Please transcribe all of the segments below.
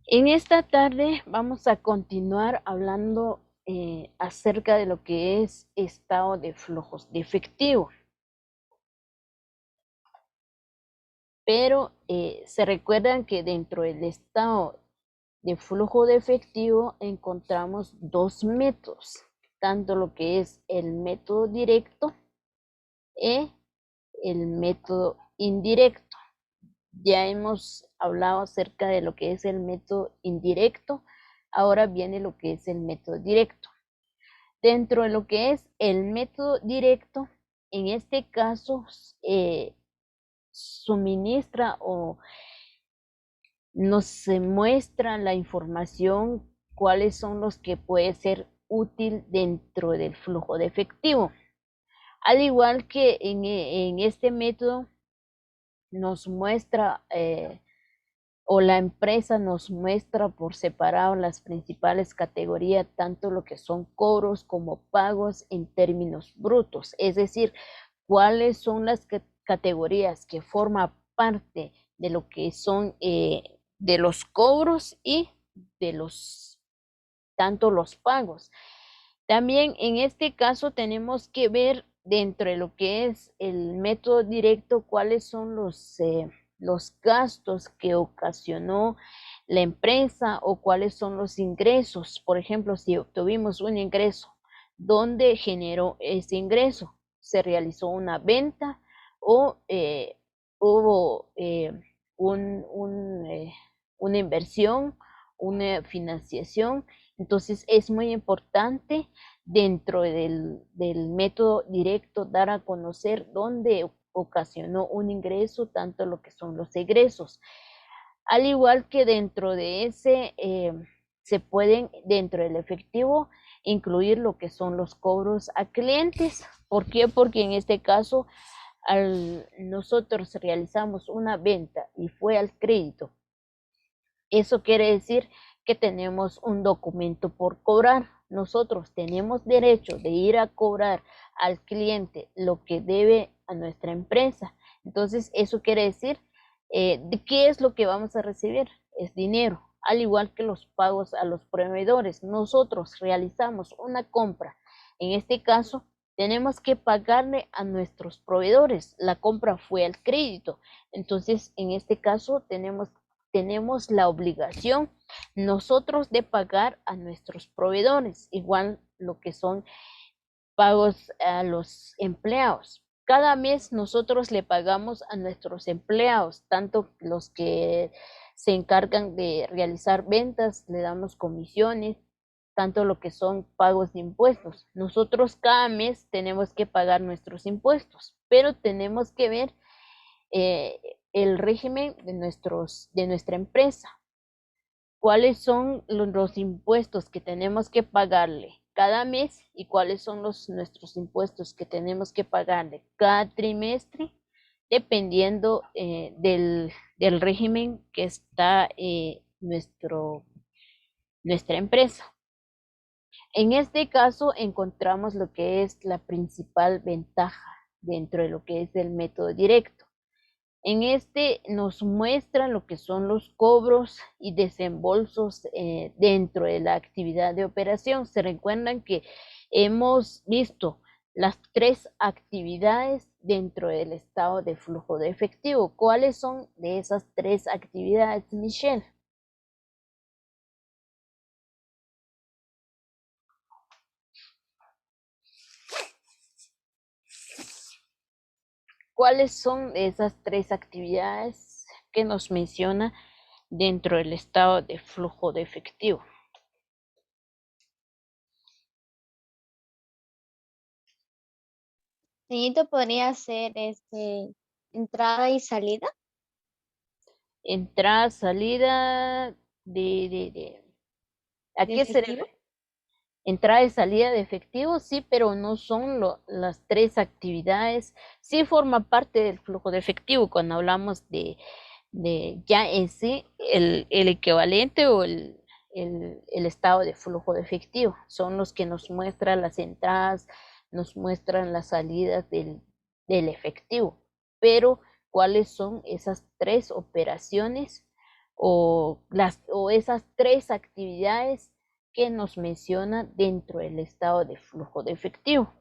En esta tarde vamos a continuar hablando acerca de lo que es estado de flujos de efectivo. Pero se recuerdan que dentro del estado de flujo de efectivo encontramos dos métodos, tanto lo que es el método directo y el método indirecto. Ya hemos hablado acerca de lo que es el método indirecto, ahora viene lo que es el método directo. Dentro de lo que es el método directo, en este caso suministra o nos muestra la información cuáles son los que puede ser útil dentro del flujo de efectivo. Al igual que en este método nos muestra o la empresa nos muestra por separado las principales categorías, tanto lo que son cobros como pagos en términos brutos, es decir, cuáles son las categorías que forman parte de lo que son de los cobros y de los tanto los pagos. También en este caso tenemos que ver dentro de lo que es el método directo cuáles son los gastos que ocasionó la empresa o cuáles son los ingresos. Por ejemplo, si obtuvimos un ingreso, ¿dónde generó ese ingreso? ¿Se realizó una venta o hubo una inversión, una financiación? Entonces es muy importante dentro del método directo dar a conocer dónde ocasionó un ingreso, tanto lo que son los egresos. Al igual que dentro de ese, se pueden, dentro del efectivo, incluir lo que son los cobros a clientes. ¿Por qué? Porque en este caso, nosotros realizamos una venta y fue al crédito, eso quiere decir que tenemos un documento por cobrar. Nosotros tenemos derecho de ir a cobrar al cliente lo que debe a nuestra empresa. Entonces, eso quiere decir, ¿de qué es lo que vamos a recibir? Es dinero, al igual que los pagos a los proveedores. Nosotros realizamos una compra. En este caso, tenemos que pagarle a nuestros proveedores. La compra fue al crédito. Entonces, en este caso, tenemos la obligación nosotros de pagar a nuestros proveedores, igual lo que son pagos a los empleados. Cada mes nosotros le pagamos a nuestros empleados, tanto los que se encargan de realizar ventas, le damos comisiones, tanto lo que son pagos de impuestos. Nosotros cada mes tenemos que pagar nuestros impuestos, pero tenemos que ver eh, el régimen de nuestra empresa, cuáles son los impuestos que tenemos que pagarle cada mes y cuáles son nuestros impuestos que tenemos que pagarle cada trimestre, dependiendo del régimen que está nuestra empresa. En este caso encontramos lo que es la principal ventaja dentro de lo que es el método directo. En este nos muestra lo que son los cobros y desembolsos dentro de la actividad de operación. Se recuerdan que hemos visto las tres actividades dentro del estado de flujo de efectivo. ¿Cuáles son de esas tres actividades, Michelle? ¿Cuáles son de esas tres actividades que nos menciona dentro del estado de flujo de efectivo? Señorito, podría ser entrada y salida. Entrada, salida ¿a ¿De qué se efectivo? refiere? Entrada y salida de efectivo, sí, pero no son las tres actividades. Sí forma parte del flujo de efectivo cuando hablamos de ya en sí el equivalente o el estado de flujo de efectivo. Son los que nos muestran las entradas, nos muestran las salidas del efectivo. Pero, ¿cuáles son esas tres operaciones o esas tres actividades que nos menciona dentro del estado de flujo de efectivo.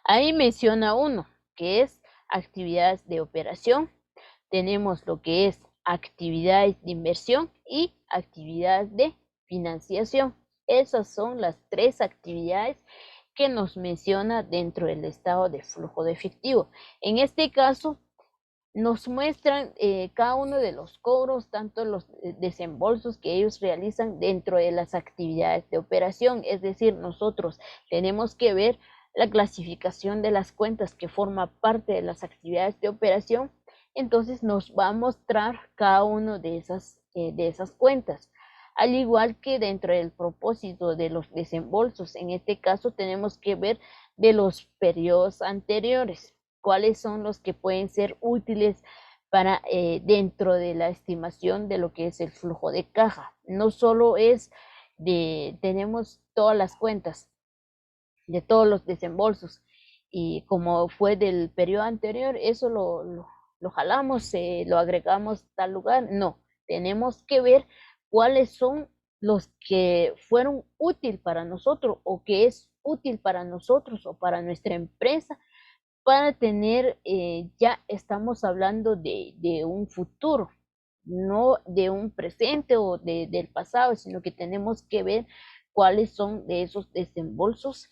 Ahí menciona uno, que es actividades de operación. Tenemos lo que es actividades de inversión y actividades de financiación. Esas son las tres actividades que nos menciona dentro del estado de flujo de efectivo. En este caso, nos muestran cada uno de los cobros, tanto los desembolsos que ellos realizan dentro de las actividades de operación. Es decir, nosotros tenemos que ver la clasificación de las cuentas que forma parte de las actividades de operación. Entonces nos va a mostrar cada uno de esas cuentas. Al igual que dentro del propósito de los desembolsos, en este caso tenemos que ver de los periodos anteriores, cuáles son los que pueden ser útiles para dentro de la estimación de lo que es el flujo de caja. No solo es tenemos todas las cuentas de todos los desembolsos y como fue del periodo anterior, eso lo jalamos, lo agregamos a tal lugar. No, tenemos que ver cuáles son los que fueron útil para nosotros o que es útil para nosotros o para nuestra empresa para tener, ya estamos hablando de un futuro, no de un presente o del pasado, sino que tenemos que ver cuáles son de esos desembolsos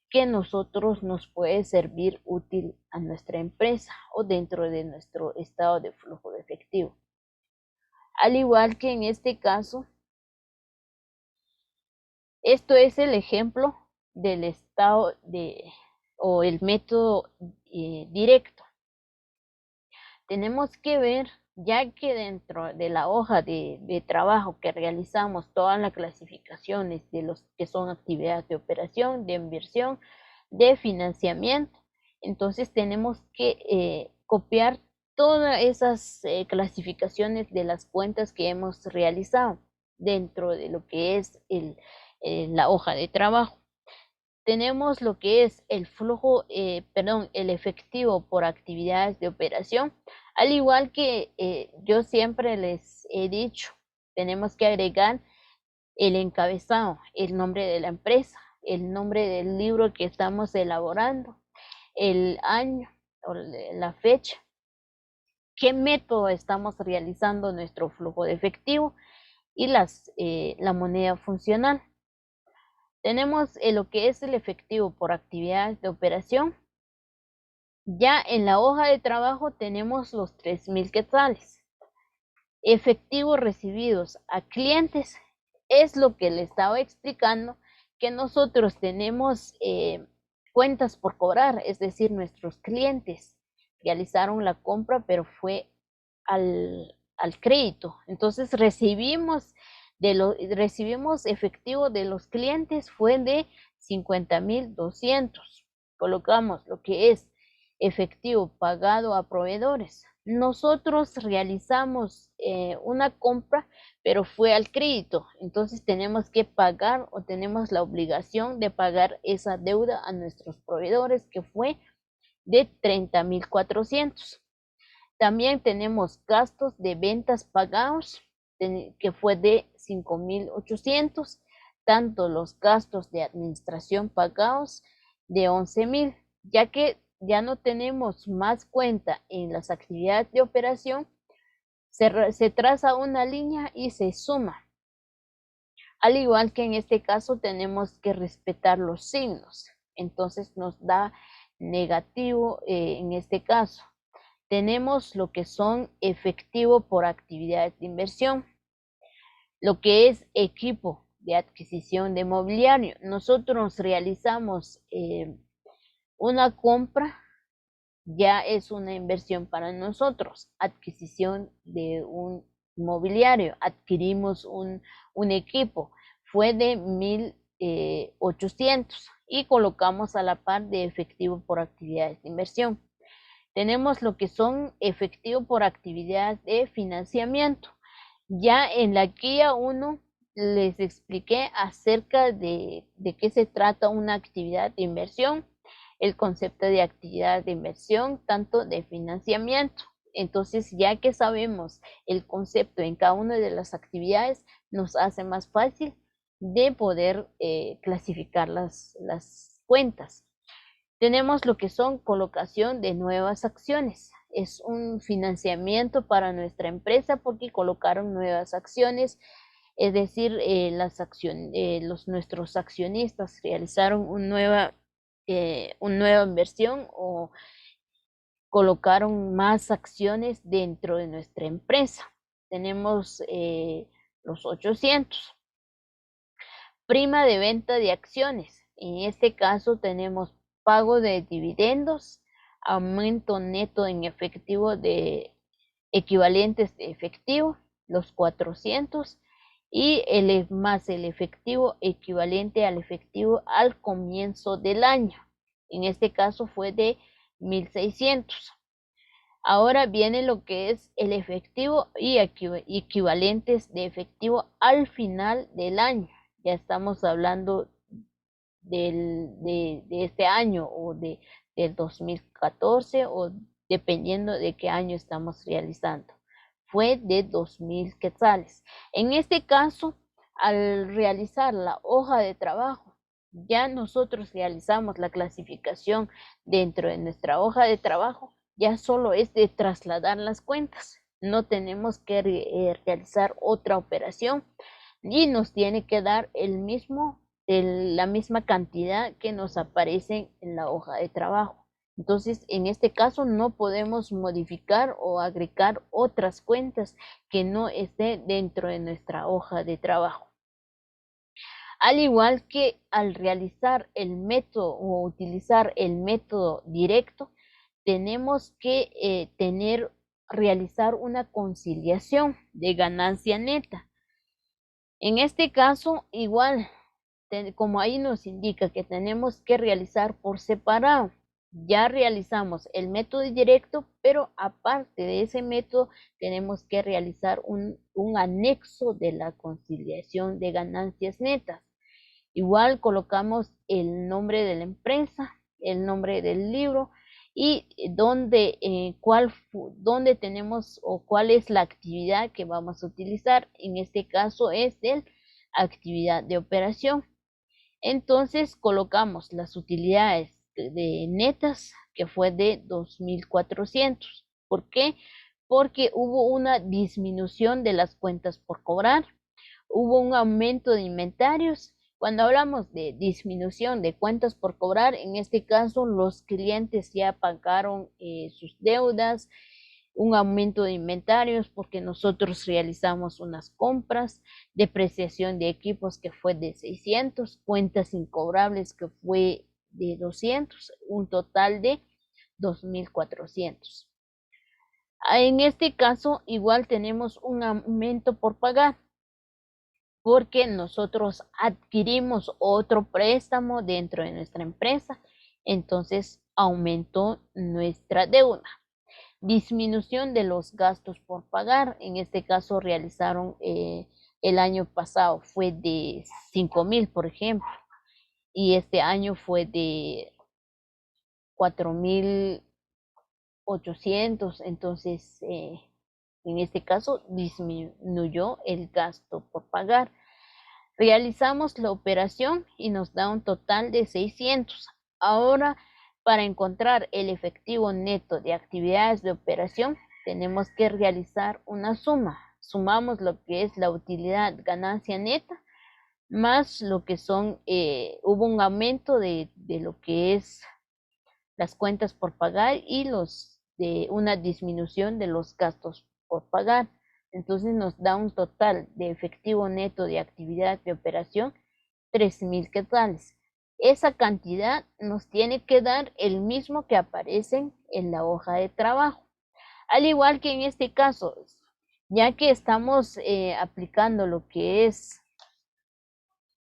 que nosotros nos puede servir útil a nuestra empresa o dentro de nuestro estado de flujo de efectivo. Al igual que en este caso, esto es el ejemplo del estado o el método directo. Tenemos que ver, ya que dentro de la hoja de trabajo que realizamos todas las clasificaciones de los que son actividades de operación, de inversión, de financiamiento, entonces tenemos que copiar todas esas clasificaciones de las cuentas que hemos realizado dentro de lo que es la hoja de trabajo. Tenemos lo que es el flujo, el efectivo por actividades de operación, al igual que yo siempre les he dicho, tenemos que agregar el encabezado, el nombre de la empresa, el nombre del libro que estamos elaborando, el año o la fecha, qué método estamos realizando nuestro flujo de efectivo y la moneda funcional. Tenemos lo que es el efectivo por actividades de operación. Ya en la hoja de trabajo tenemos los 3,000 quetzales. Efectivos recibidos a clientes es lo que le estaba explicando, que nosotros tenemos cuentas por cobrar, es decir, nuestros clientes realizaron la compra, pero fue al crédito. Entonces recibimos efectivo de los clientes fue de 50,200. Colocamos lo que es efectivo pagado a proveedores. Nosotros realizamos una compra, pero fue al crédito. Entonces tenemos que pagar o tenemos la obligación de pagar esa deuda a nuestros proveedores, que fue de 30,400. También tenemos gastos de ventas pagados, que fue de 5,800, tanto los gastos de administración pagados de 11,000, ya que ya no tenemos más cuenta en las actividades de operación, se traza una línea y se suma. Al igual que en este caso tenemos que respetar los signos, entonces nos da negativo en este caso. Tenemos lo que son efectivo por actividades de inversión, lo que es equipo de adquisición de mobiliario. Nosotros realizamos una compra, ya es una inversión para nosotros, adquisición de un mobiliario, adquirimos un equipo, fue de 1,800 y colocamos a la par de efectivo por actividades de inversión. Tenemos lo que son efectivo por actividades de financiamiento. Ya en la guía 1 les expliqué acerca de qué se trata una actividad de inversión. el concepto de actividad de inversión, tanto de financiamiento. Entonces, ya que sabemos el concepto en cada una de las actividades, nos hace más fácil de poder clasificar las cuentas. Tenemos lo que son colocación de nuevas acciones. Es un financiamiento para nuestra empresa porque colocaron nuevas acciones, es decir, nuestros accionistas realizaron una nueva inversión o colocaron más acciones dentro de nuestra empresa. Tenemos los 800. Prima de venta de acciones. En este caso tenemos pago de dividendos, aumento neto en efectivo de equivalentes de efectivo, los 400, y más el efectivo equivalente al efectivo al comienzo del año. En este caso fue de 1600. Ahora viene lo que es el efectivo y equivalentes de efectivo al final del año. Ya estamos hablando de este año o del 2014 o dependiendo de qué año estamos realizando. Fue de 2000 quetzales. En este caso, al realizar la hoja de trabajo, ya nosotros realizamos la clasificación dentro de nuestra hoja de trabajo, ya solo es de trasladar las cuentas. No tenemos que realizar otra operación y nos tiene que dar la misma cantidad que nos aparece en la hoja de trabajo. Entonces, en este caso no podemos modificar o agregar otras cuentas que no estén dentro de nuestra hoja de trabajo. Al igual que al realizar el método o utilizar el método directo, tenemos que realizar una conciliación de ganancia neta. En este caso, igual, como ahí nos indica que tenemos que realizar por separado, ya realizamos el método directo, pero aparte de ese método tenemos que realizar un anexo de la conciliación de ganancias netas. Igual colocamos el nombre de la empresa, el nombre del libro y dónde tenemos o cuál es la actividad que vamos a utilizar. En este caso es de actividad de operación. Entonces colocamos las utilidades de netas que fue de 2400. ¿Por qué? Porque hubo una disminución de las cuentas por cobrar, hubo un aumento de inventarios. Cuando hablamos de disminución de cuentas por cobrar, en este caso los clientes ya pagaron sus deudas, un aumento de inventarios porque nosotros realizamos unas compras, depreciación de equipos que fue de 600, cuentas incobrables que fue de 200, un total de 2400. En este caso igual tenemos un aumento por pagar porque nosotros adquirimos otro préstamo dentro de nuestra empresa, entonces aumentó nuestra deuda. Disminución de los gastos por pagar, en este caso realizaron el año pasado fue de 5,000, por ejemplo, y este año fue de 4,800, entonces en este caso disminuyó el gasto por pagar. Realizamos la operación y nos da un total de 600. Ahora, para encontrar el efectivo neto de actividades de operación, tenemos que realizar una suma. Sumamos lo que es la utilidad ganancia neta, más lo que son, hubo un aumento de lo que es las cuentas por pagar y de una disminución de los gastos por pagar. Entonces nos da un total de efectivo neto de actividad de operación 3,000 quetzales. Esa cantidad nos tiene que dar el mismo que aparece en la hoja de trabajo. Al igual que en este caso, ya que estamos aplicando lo que es,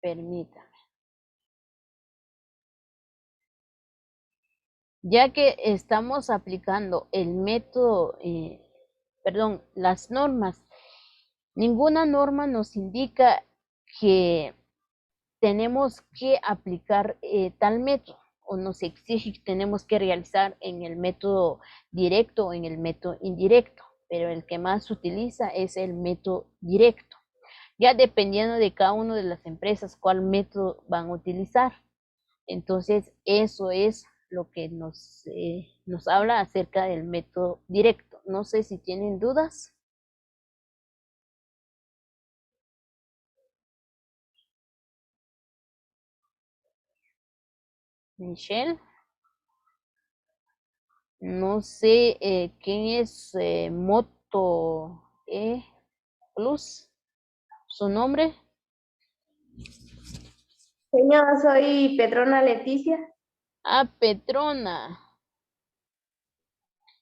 permítame, ya que estamos aplicando el método, las normas, ninguna norma nos indica que tenemos que aplicar tal método. o nos exige que tenemos que realizar en el método directo o en el método indirecto, pero el que más se utiliza es el método directo. Ya dependiendo de cada una de las empresas cuál método van a utilizar. Entonces, eso es lo que nos habla acerca del método directo. No sé si tienen dudas. Michelle, no sé quién es Moto Plus, su nombre. Señora, soy Petrona Leticia. Ah, Petrona.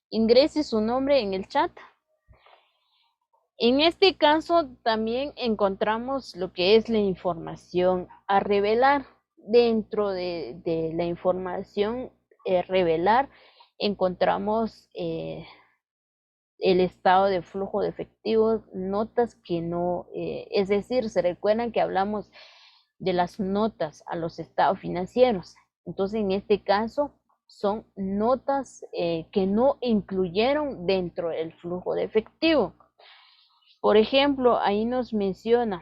Ingrese su nombre en el chat. En este caso también encontramos lo que es la información a revelar. Dentro de la información revelar encontramos el estado de flujo de efectivo, notas que no, es decir, se recuerdan que hablamos de las notas a los estados financieros. Entonces, en este caso, son notas que no incluyeron dentro del flujo de efectivo. Por ejemplo, ahí nos menciona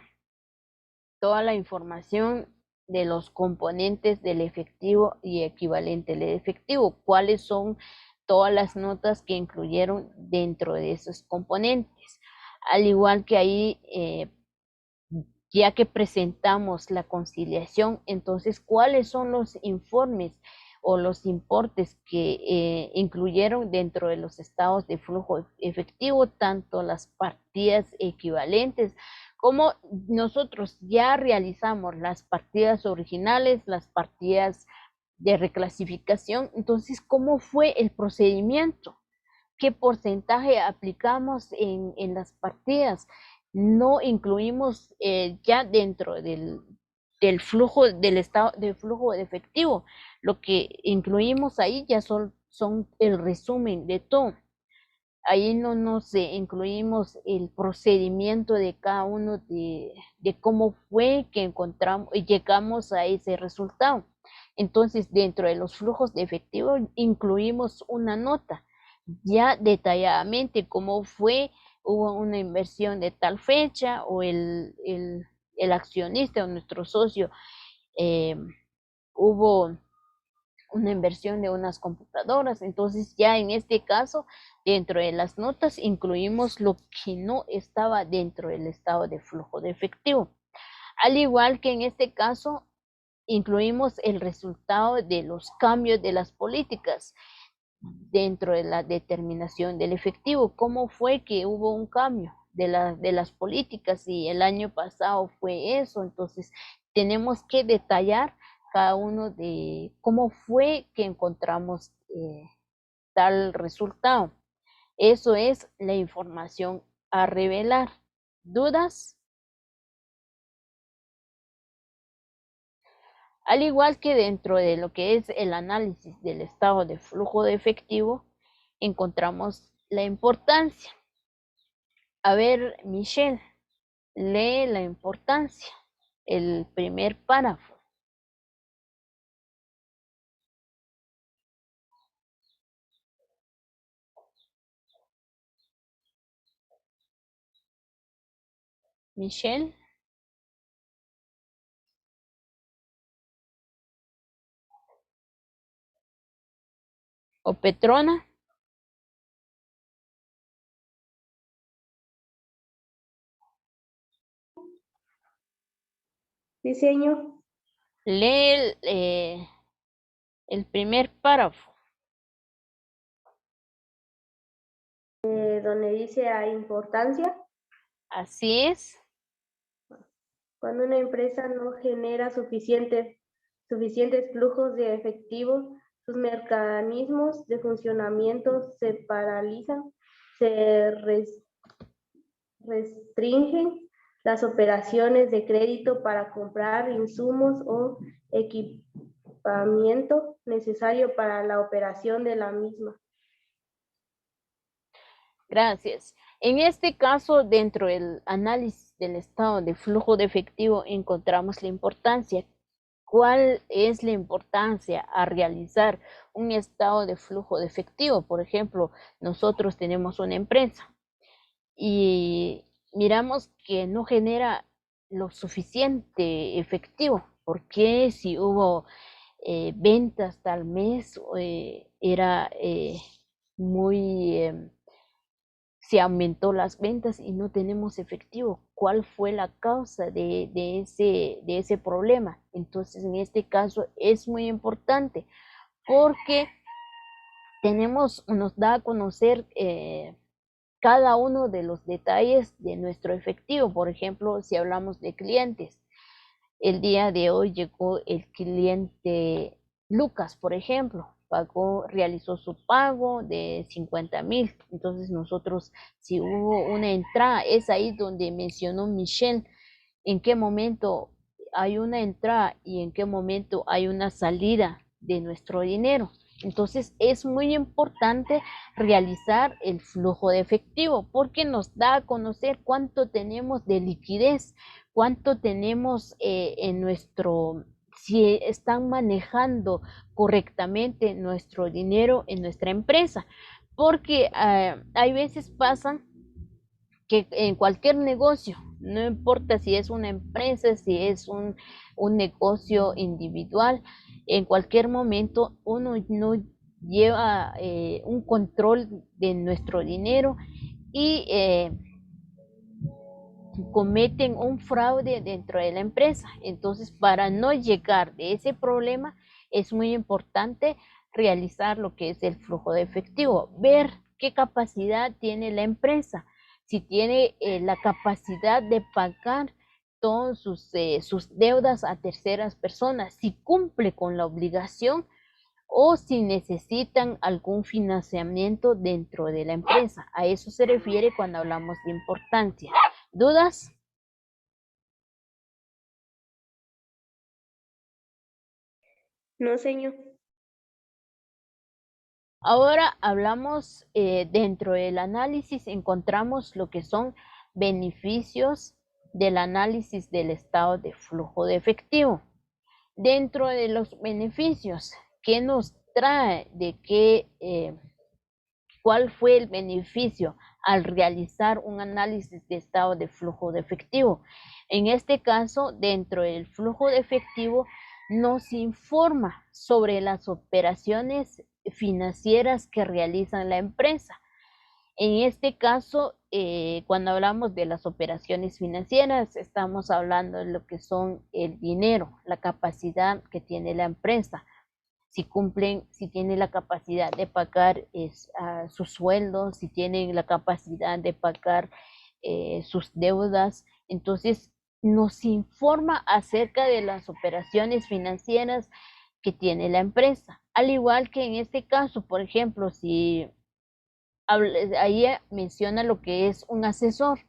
toda la información de los componentes del efectivo y equivalente del efectivo, cuáles son todas las notas que incluyeron dentro de esos componentes. Al igual que ahí, ya que presentamos la conciliación, entonces, ¿cuáles son los informes o los importes que incluyeron dentro de los estados de flujo efectivo, tanto las partidas equivalentes como nosotros ya realizamos las partidas originales, las partidas de reclasificación? Entonces, ¿cómo fue el procedimiento? ¿Qué porcentaje aplicamos en las partidas? No incluimos ya dentro del flujo, del estado de flujo de efectivo. Lo que incluimos ahí ya son el resumen de todo. Ahí no nos incluimos el procedimiento de cada uno de cómo fue que encontramos y llegamos a ese resultado. Entonces, dentro de los flujos de efectivo incluimos una nota ya detalladamente cómo fue, hubo una inversión de tal fecha o el accionista o nuestro socio eh, hubo una inversión de unas computadoras. Entonces ya en este caso, dentro de las notas incluimos lo que no estaba dentro del estado de flujo de efectivo. Al igual que en este caso, incluimos el resultado de los cambios de las políticas dentro de la determinación del efectivo. ¿Cómo fue que hubo un cambio de las políticas y el año pasado fue eso? Entonces, tenemos que detallar cada uno de cómo fue que encontramos tal resultado. Eso es la información a revelar. ¿Dudas? Al igual que dentro de lo que es el análisis del estado de flujo de efectivo, encontramos la importancia. A ver, Michelle, lee la importancia, el primer párrafo. Michelle, o Petrona, Diseño. lee el primer párrafo. Donde dice a importancia. Así es. Cuando una empresa no genera suficientes flujos de efectivo, sus mecanismos de funcionamiento se paralizan, se restringen las operaciones de crédito para comprar insumos o equipamiento necesario para la operación de la misma. Gracias. En este caso, dentro del análisis del estado de flujo de efectivo, encontramos la importancia. ¿Cuál es la importancia a realizar un estado de flujo de efectivo? Por ejemplo, nosotros tenemos una empresa y miramos que no genera lo suficiente efectivo. ¿Porque si hubo ventas tal mes era muy se aumentó las ventas y no tenemos efectivo? ¿Cuál fue la causa de ese problema? Entonces, en este caso es muy importante porque nos da a conocer cada uno de los detalles de nuestro efectivo. Por ejemplo, si hablamos de clientes, el día de hoy llegó el cliente Lucas, por ejemplo, realizó su pago de 50,000. Entonces nosotros, si hubo una entrada, es ahí donde mencionó Michelle, en qué momento hay una entrada y en qué momento hay una salida de nuestro dinero. Entonces es muy importante realizar el flujo de efectivo porque nos da a conocer cuánto tenemos de liquidez, cuánto tenemos en nuestro, si están manejando correctamente nuestro dinero en nuestra empresa. Porque hay veces pasan que en cualquier negocio, no importa si es una empresa, si es un negocio individual, en cualquier momento uno no lleva un control de nuestro dinero y cometen un fraude dentro de la empresa. Entonces, para no llegar de ese problema, es muy importante realizar lo que es el flujo de efectivo, ver qué capacidad tiene la empresa, si tiene la capacidad de pagar todas sus deudas a terceras personas, si cumple con la obligación o si necesitan algún financiamiento dentro de la empresa. A eso se refiere cuando hablamos de importancia. ¿Dudas? No, señor. Ahora hablamos dentro del análisis, encontramos lo que son beneficios del análisis del estado de flujo de efectivo. Dentro de los beneficios, ¿qué nos trae? ¿Cuál fue el beneficio al realizar un análisis de estado de flujo de efectivo? En este caso, dentro del flujo de efectivo, nos informa sobre las operaciones financieras que realiza la empresa. En este caso, cuando hablamos de las operaciones financieras, estamos hablando de lo que son el dinero, la capacidad que tiene la empresa, si cumplen, si tienen la capacidad de pagar sus sueldos, si tienen la capacidad de pagar sus deudas. Entonces, nos informa acerca de las operaciones financieras que tiene la empresa. Al igual que en este caso, por ejemplo, si ahí menciona lo que es un asesor.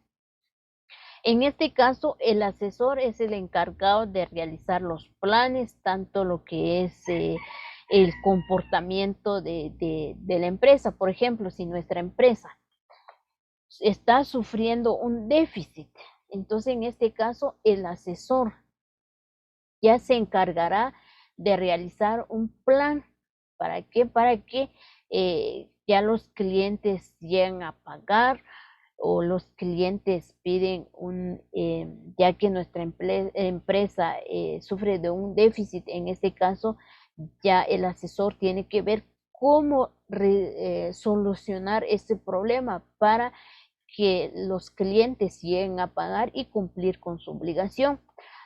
En este caso, el asesor es el encargado de realizar los planes, tanto lo que es el comportamiento de la empresa. Por ejemplo, si nuestra empresa está sufriendo un déficit, entonces en este caso el asesor ya se encargará de realizar un plan. ¿Para qué? Para que ya los clientes lleguen a pagar o los clientes piden ya que nuestra empresa sufre de un déficit, en este caso, ya el asesor tiene que ver cómo solucionar este problema para que los clientes lleguen a pagar y cumplir con su obligación.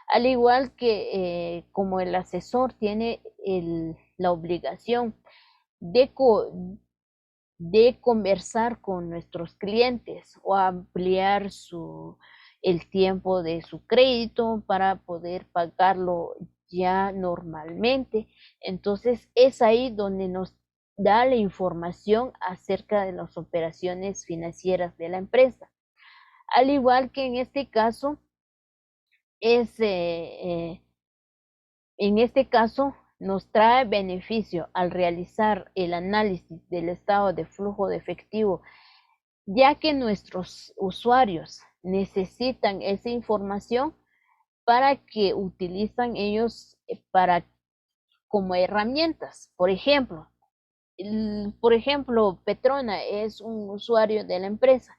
Al igual que como el asesor tiene la obligación de, de conversar con nuestros clientes o ampliar el tiempo de su crédito para poder pagarlo ya normalmente. Entonces es ahí donde nos da la información acerca de las operaciones financieras de la empresa. Al igual que en este caso, en este caso nos trae beneficio al realizar el análisis del estado de flujo de efectivo, ya que nuestros usuarios necesitan esa información para que utilizan ellos como herramientas. Por ejemplo, Petrona es un usuario de la empresa.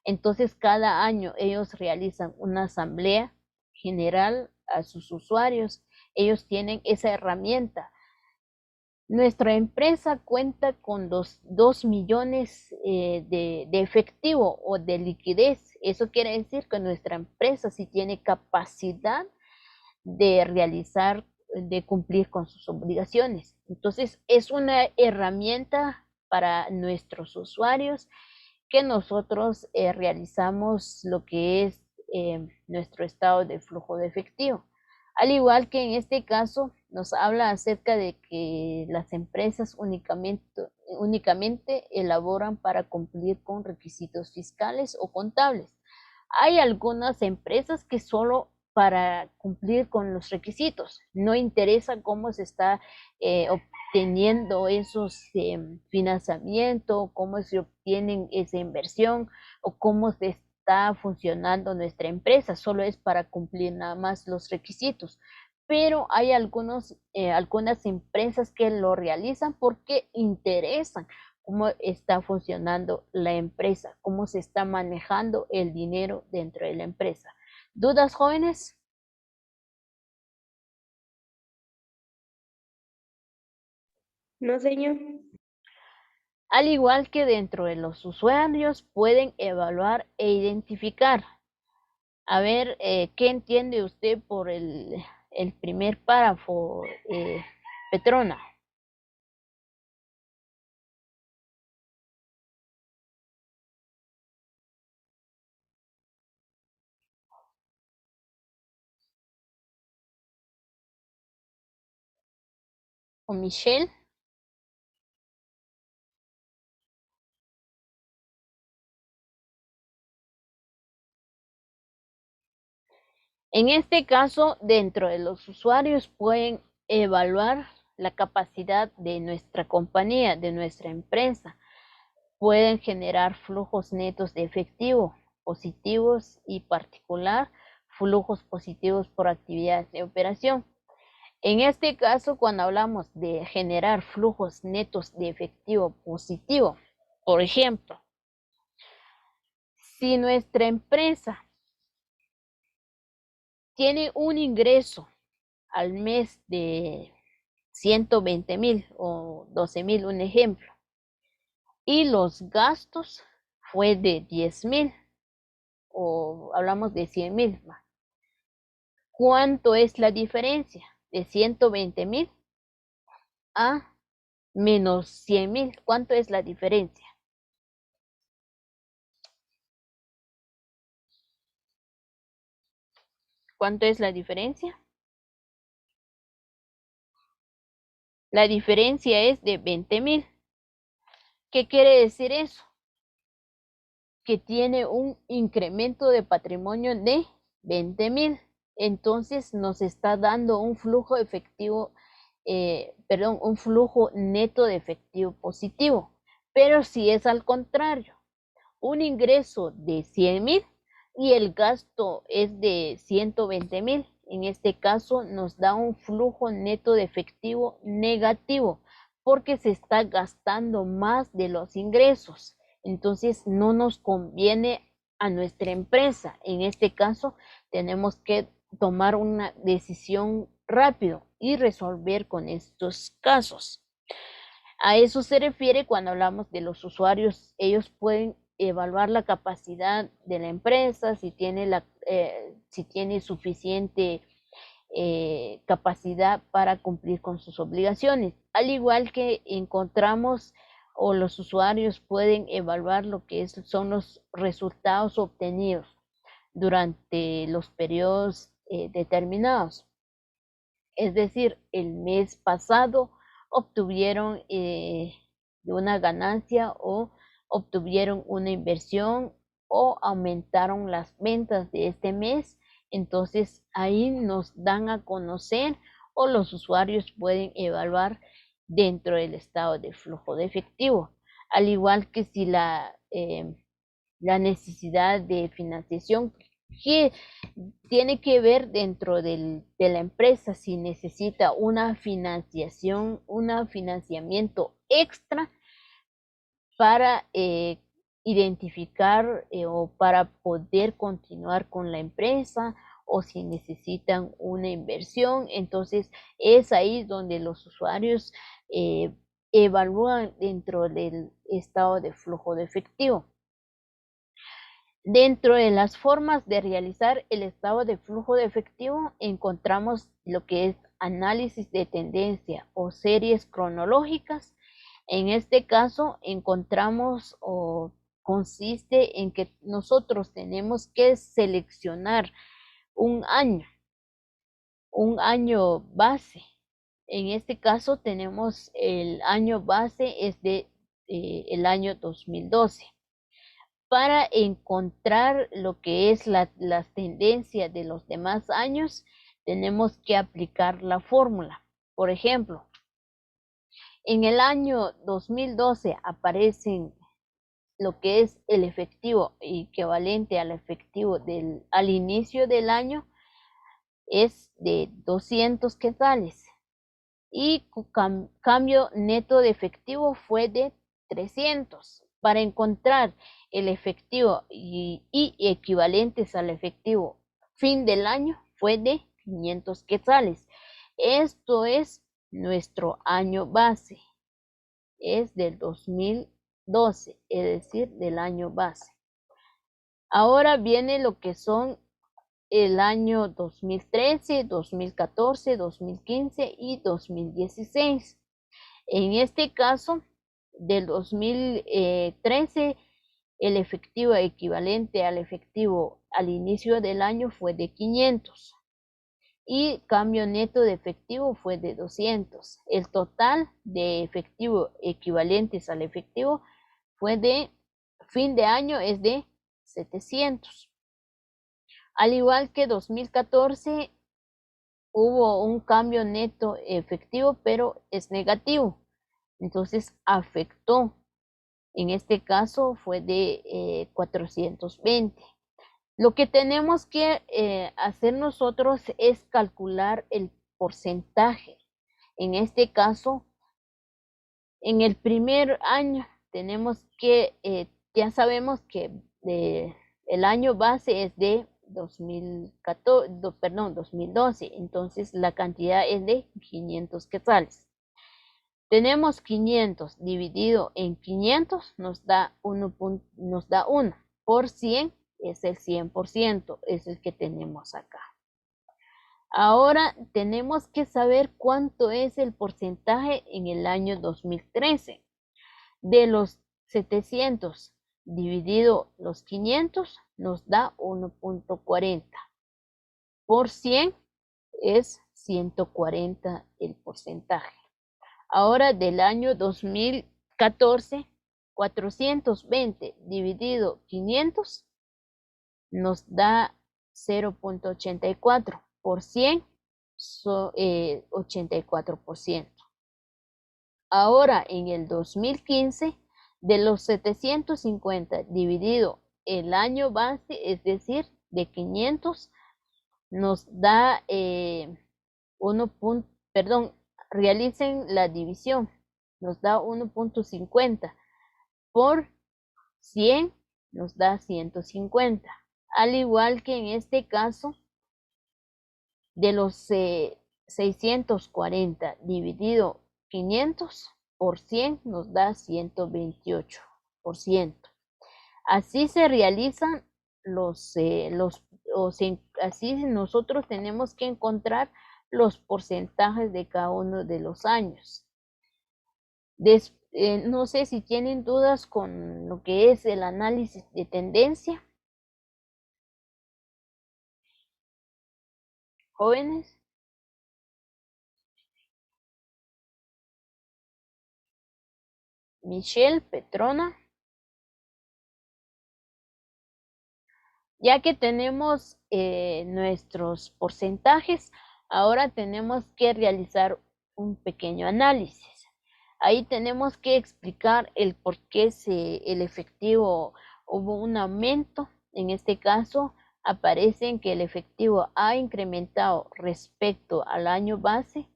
Entonces, cada año ellos realizan una asamblea general a sus usuarios. Ellos tienen esa herramienta. Nuestra empresa cuenta con 2 millones de efectivo o de liquidez. Eso quiere decir que nuestra empresa sí tiene capacidad de realizar, de cumplir con sus obligaciones. Entonces, es una herramienta para nuestros usuarios que nosotros realizamos lo que es nuestro estado de flujo de efectivo. Al igual que en este caso, nos habla acerca de que las empresas únicamente elaboran para cumplir con requisitos fiscales o contables. Hay algunas empresas que solo para cumplir con los requisitos, no interesa cómo se está obteniendo esos financiamiento, cómo se obtienen esa inversión o cómo se está funcionando nuestra empresa, solo es para cumplir nada más los requisitos. Pero hay algunas empresas que lo realizan porque interesan cómo está funcionando la empresa, cómo se está manejando el dinero dentro de la empresa. ¿Dudas, jóvenes? No, señor. Al igual que dentro de los usuarios pueden evaluar e identificar. A ver, ¿qué entiende usted por el primer párrafo, Petrona? ¿O Michelle? En este caso, dentro de los usuarios pueden evaluar la capacidad de nuestra compañía, de nuestra empresa. Pueden generar flujos netos de efectivo positivos y particular flujos positivos por actividades de operación. En este caso, cuando hablamos de generar flujos netos de efectivo positivo, por ejemplo, si nuestra empresa tiene un ingreso al mes de 120,000 o 12,000, un ejemplo, y los gastos fue de 10,000 o hablamos de 100,000, ¿cuánto es la diferencia de 120,000 a menos 100,000? ¿Cuánto es la diferencia? ¿Cuánto es la diferencia? La diferencia es de 20,000. ¿Qué quiere decir eso? Que tiene un incremento de patrimonio de 20,000. Entonces nos está dando un flujo efectivo, un flujo neto de efectivo positivo. Pero si es al contrario, un ingreso de 100,000 y el gasto es de 120,000, en este caso nos da un flujo neto de efectivo negativo porque se está gastando más de los ingresos. Entonces no nos conviene a nuestra empresa. En este caso tenemos que tomar una decisión rápido y resolver con estos casos. A eso se refiere cuando hablamos de los usuarios. Ellos pueden evaluar la capacidad de la empresa, si tiene suficiente capacidad para cumplir con sus obligaciones. Al igual que encontramos o los usuarios pueden evaluar lo que son los resultados obtenidos durante los periodos determinados. Es decir, el mes pasado obtuvieron una ganancia o obtuvieron una inversión o aumentaron las ventas de este mes. Entonces ahí nos dan a conocer o los usuarios pueden evaluar dentro del estado de flujo de efectivo. Al igual que si la necesidad de financiación que tiene que ver dentro de la empresa si necesita una financiación, un financiamiento extra para identificar o para poder continuar con la empresa, o si necesitan una inversión. Entonces es ahí donde los usuarios evalúan dentro del estado de flujo de efectivo. Dentro de las formas de realizar el estado de flujo de efectivo encontramos lo que es análisis de tendencia o series cronológicas. En este caso encontramos o consiste en que nosotros tenemos que seleccionar un año base. En este caso tenemos el año base es de el año 2012. Para encontrar lo que es las tendencias de los demás años, tenemos que aplicar la fórmula. Por ejemplo, en el año 2012 aparecen lo que es el efectivo equivalente al efectivo al inicio del año es de 200 quetzales y cambio neto de efectivo fue de 300. Para encontrar el efectivo y equivalentes al efectivo fin del año fue de 500 quetzales. Esto es nuestro año base. Es del 2012, es decir, del año base. Ahora viene lo que son el año 2013, 2014, 2015 y 2016. En este caso, del 2013, el efectivo equivalente al efectivo al inicio del año fue de 500 y cambio neto de efectivo fue de 200. El total de efectivo equivalentes al efectivo fue de fin de año es de 700. Al igual que 2014 hubo un cambio neto efectivo, pero es negativo. Entonces afectó. En este caso fue de 420. Lo que tenemos que hacer nosotros es calcular el porcentaje. En este caso, en el primer año tenemos que, ya sabemos que el año base es de 2012, entonces la cantidad es de 500 quetzales. Tenemos 500 dividido en 500 nos da 1. Por 100 es el 100%, es el que tenemos acá. Ahora tenemos que saber cuánto es el porcentaje en el año 2013. De los 700 dividido los 500 nos da 1.40. Por 100 es 140 el porcentaje. Ahora del año 2014, 420 dividido 500 nos da 0.84. Por 100, 84%. Ahora en el 2015, de los 750 dividido el año base, es decir, de 500, nos da realicen la división, nos da 1.50. Por 100 nos da 150. Al igual que en este caso, de los 640 dividido 500 por 100 nos da 128%. Así se realizan así nosotros tenemos que encontrar los porcentajes de cada uno de los años. No sé si tienen dudas con lo que es el análisis de tendencia. Jóvenes. Michelle, Petrona. Ya que tenemos nuestros porcentajes, ahora tenemos que realizar un pequeño análisis. Ahí tenemos que explicar el por qué el efectivo hubo un aumento. En este caso aparecen que el efectivo ha incrementado respecto al año base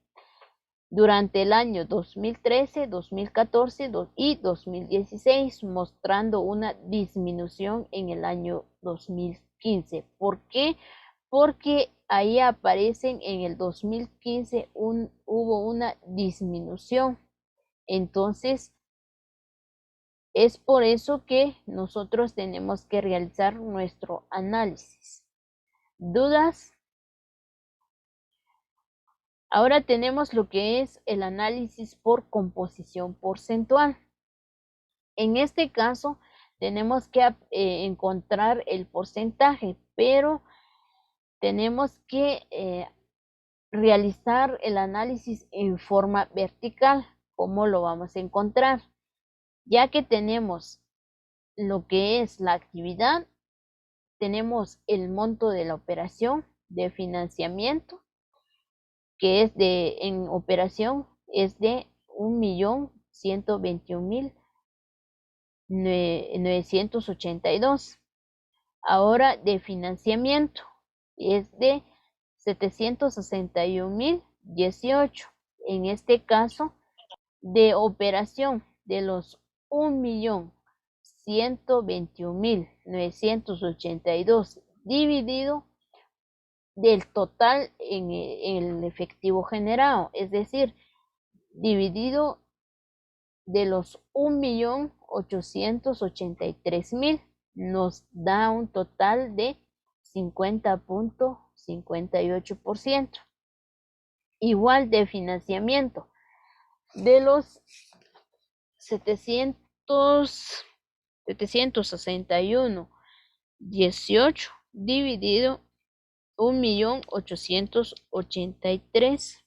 durante el año 2013, 2014 y 2016, mostrando una disminución en el año 2015. ¿Por qué? Porque ahí aparecen en el 2015 hubo una disminución. Entonces, es por eso que nosotros tenemos que realizar nuestro análisis. ¿Dudas? Ahora tenemos lo que es el análisis por composición porcentual. En este caso, tenemos que encontrar el porcentaje, pero tenemos que realizar el análisis en forma vertical. ¿Cómo lo vamos a encontrar? Ya que tenemos lo que es la actividad, tenemos el monto de la operación de financiamiento, que es en operación es de 1.121.982. Ahora de financiamiento es de 761.018. En este caso, de operación de los 1.121.982 dividido del total en el efectivo generado, es decir, dividido de los 1.883.000, nos da un total de 50.58%. Igual de financiamiento, de los 761.18 dividido 1.883.000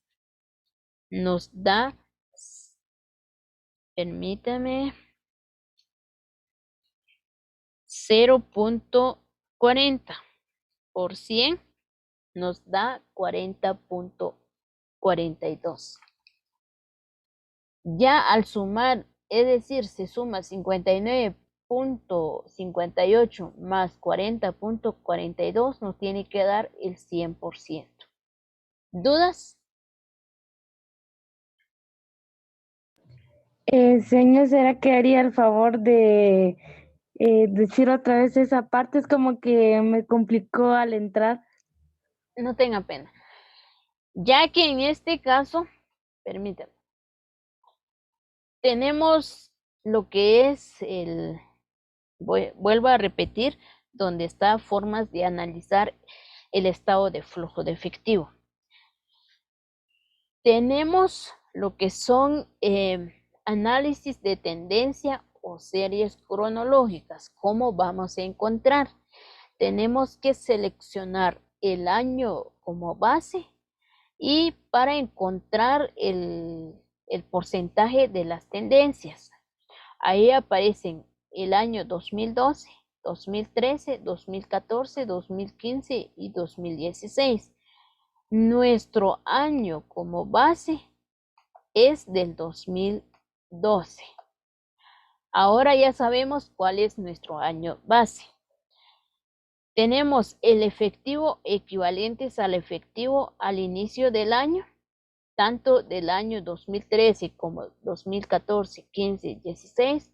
nos da, permítame, 0.40 por 100 nos da 40.42. Ya al sumar, es decir, se suma 59.58 más 40.42, nos tiene que dar el 100%. ¿Dudas? Señor, ¿será que haría el favor de decir otra vez esa parte? Es como que me complicó al entrar. No tenga pena. Ya que en este caso, permítame, tenemos lo que es vuelvo a repetir, donde está formas de analizar el estado de flujo de efectivo. Tenemos lo que son análisis de tendencia o series cronológicas. ¿Cómo vamos a encontrar? Tenemos que seleccionar el año como base y para encontrar el porcentaje de las tendencias. Ahí aparecen el año 2012, 2013, 2014, 2015 y 2016. Nuestro año como base es del 2012. Ahora ya sabemos cuál es nuestro año base. Tenemos el efectivo equivalentes al efectivo al inicio del año, tanto del año 2013 como 2014, 15, 16.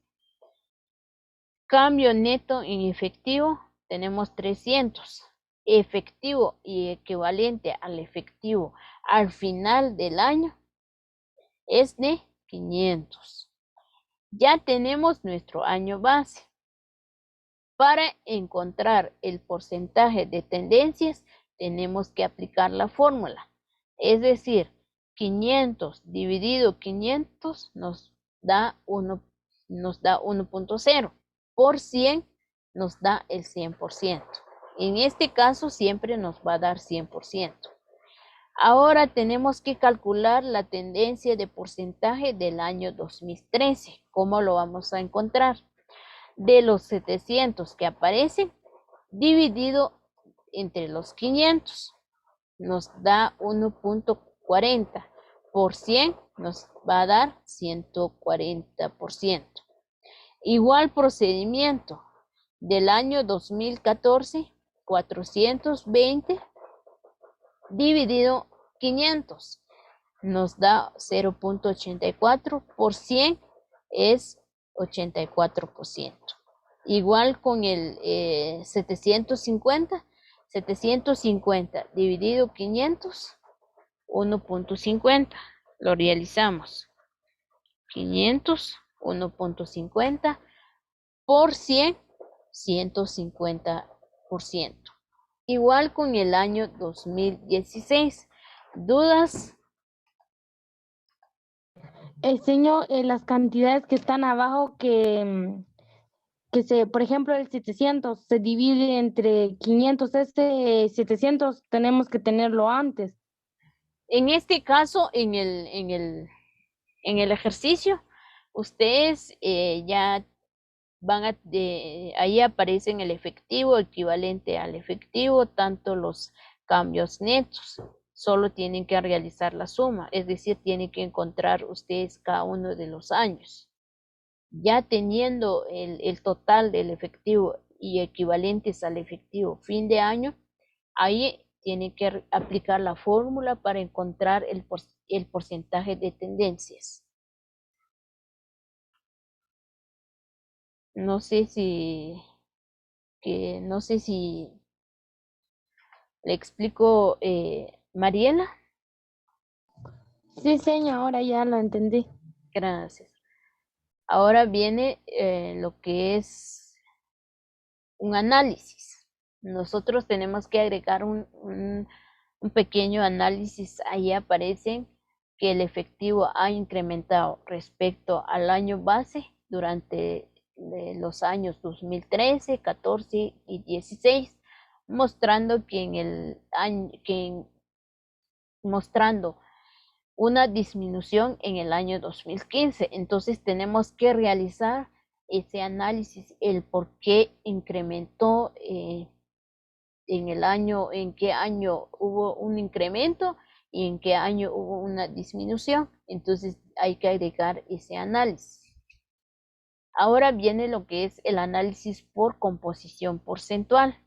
Cambio neto en efectivo, tenemos 300. Efectivo y equivalente al efectivo al final del año es de 500. Ya tenemos nuestro año base. Para encontrar el porcentaje de tendencias, tenemos que aplicar la fórmula. Es decir, 500 dividido 500 nos da 1.0. Por 100 nos da el 100%. En este caso siempre nos va a dar 100%. Ahora tenemos que calcular la tendencia de porcentaje del año 2013. ¿Cómo lo vamos a encontrar? De los 700 que aparecen, dividido entre los 500, nos da 1.40. Por 100 nos va a dar 140%. Igual procedimiento del año 2014 420 dividido 500 nos da 0.84 por 100 es 84%. Igual con el 750 dividido 500, 1.50. Lo realizamos. 500, 1.50 por 100, 150%. Igual con el año 2016. ¿Dudas? Señor, las cantidades que están abajo por ejemplo, el 700 se divide entre 500, 700 tenemos que tenerlo antes. En este caso, en el ejercicio, ustedes ya van a, ahí aparecen el efectivo, equivalente al efectivo, tanto los cambios netos. Solo tienen que realizar la suma, es decir, tienen que encontrar ustedes cada uno de los años. Ya teniendo el total del efectivo y equivalentes al efectivo fin de año, ahí tienen que aplicar la fórmula para encontrar el porcentaje de tendencias. No sé si le explico, Mariela. Sí, señor, ahora ya lo entendí. Gracias. Ahora viene lo que es un análisis. Nosotros tenemos que agregar un pequeño análisis. Ahí aparecen que el efectivo ha incrementado respecto al año base durante los años 2013, 14 y 16, mostrando que en el año, mostrando una disminución en el año 2015. Entonces tenemos que realizar ese análisis, el por qué incrementó en el año, en qué año hubo un incremento y en qué año hubo una disminución. Entonces hay que agregar ese análisis. Ahora viene lo que es el análisis por composición porcentual.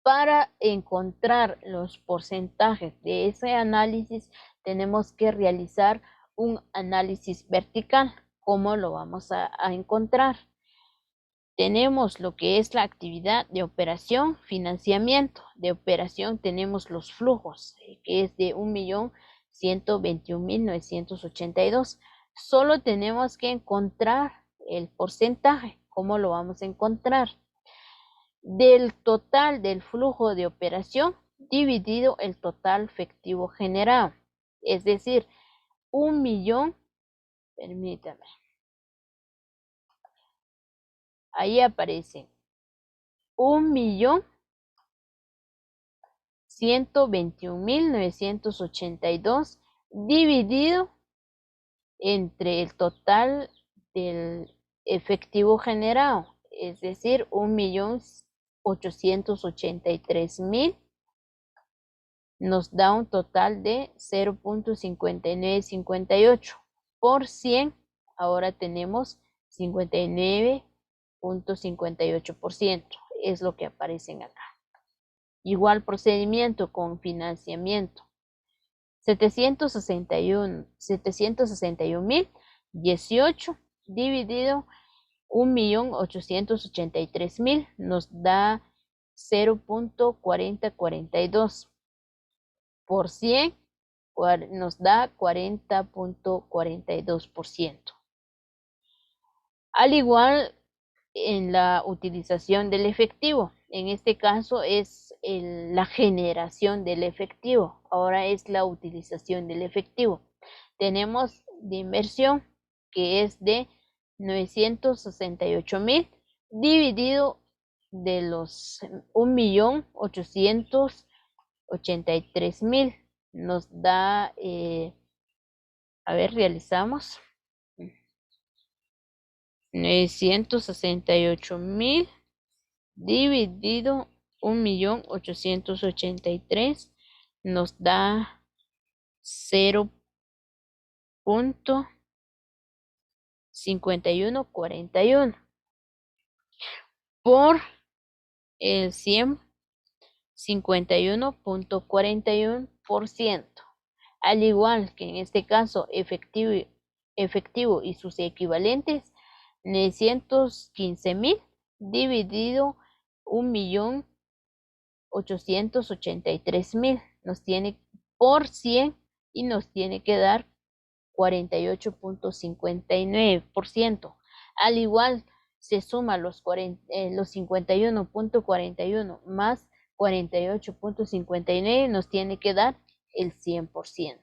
Para encontrar los porcentajes de ese análisis, tenemos que realizar un análisis vertical. ¿Cómo lo vamos a encontrar? Tenemos lo que es la actividad de operación, financiamiento. De operación tenemos los flujos, que es de 1.121.982. Solo tenemos que encontrar el porcentaje. ¿Cómo lo vamos a encontrar? Del total del flujo de operación dividido el total efectivo generado. Es decir, 1.000.000, permítame, ahí aparece 1.121.982 dividido entre el total del efectivo generado, es decir, 1.883.000, nos da un total de 0.5958. Por 100, ahora tenemos 59.58%. Es lo que aparecen acá. Igual procedimiento con financiamiento. 761.018 dividido 1.883.000 nos da 0.4042. Por 100 nos da 40.42%. Al igual en la utilización del efectivo. En este caso es la generación del efectivo. Ahora es la utilización del efectivo. Tenemos de inversión que es de 968.000 dividido de los 1.883.000 nos da, a ver, realizamos 968.000 dividido 1.883.000 nos da 0.5141 por el 100, 51.41%. Al igual que en este caso efectivo y sus equivalentes, 915,000 dividido 1.883.000 nos tiene por 100 y nos tiene que dar 48.59%. Al igual se suma los 51.41 más 48.59 nos tiene que dar el 100%.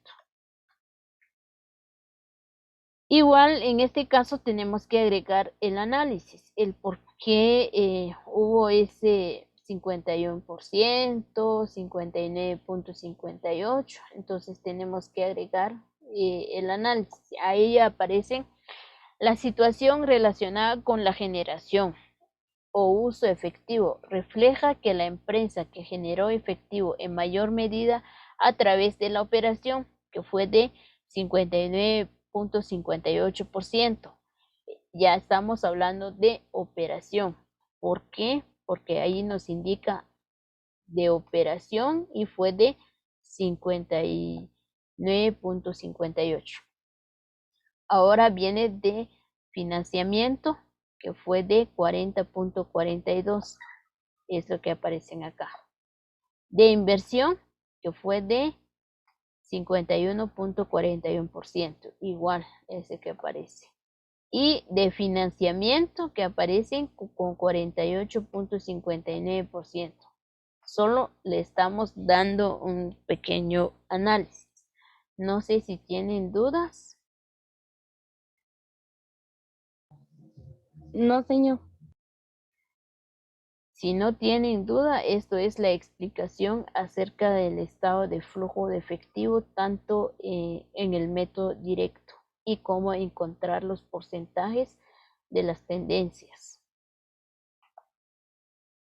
Igual en este caso tenemos que agregar el análisis, el por qué hubo ese 51%, 59.58, entonces tenemos que agregar el análisis. Ahí aparecen la situación relacionada con la generación o uso efectivo. Refleja que la empresa que generó efectivo en mayor medida a través de la operación, que fue de 59.58%. Ya estamos hablando de operación. ¿Por qué? Porque ahí nos indica de operación y fue de 59.58. Ahora viene de financiamiento, que fue de 40.42. Es lo que aparecen acá. De inversión, que fue de 51.41%. Igual, ese que aparece. Y de financiamiento, que aparecen con 48.59%. Solo le estamos dando un pequeño análisis. No sé si tienen dudas. No, señor. Si no tienen duda, esto es la explicación acerca del estado de flujo de efectivo, tanto en el método directo y cómo encontrar los porcentajes de las tendencias.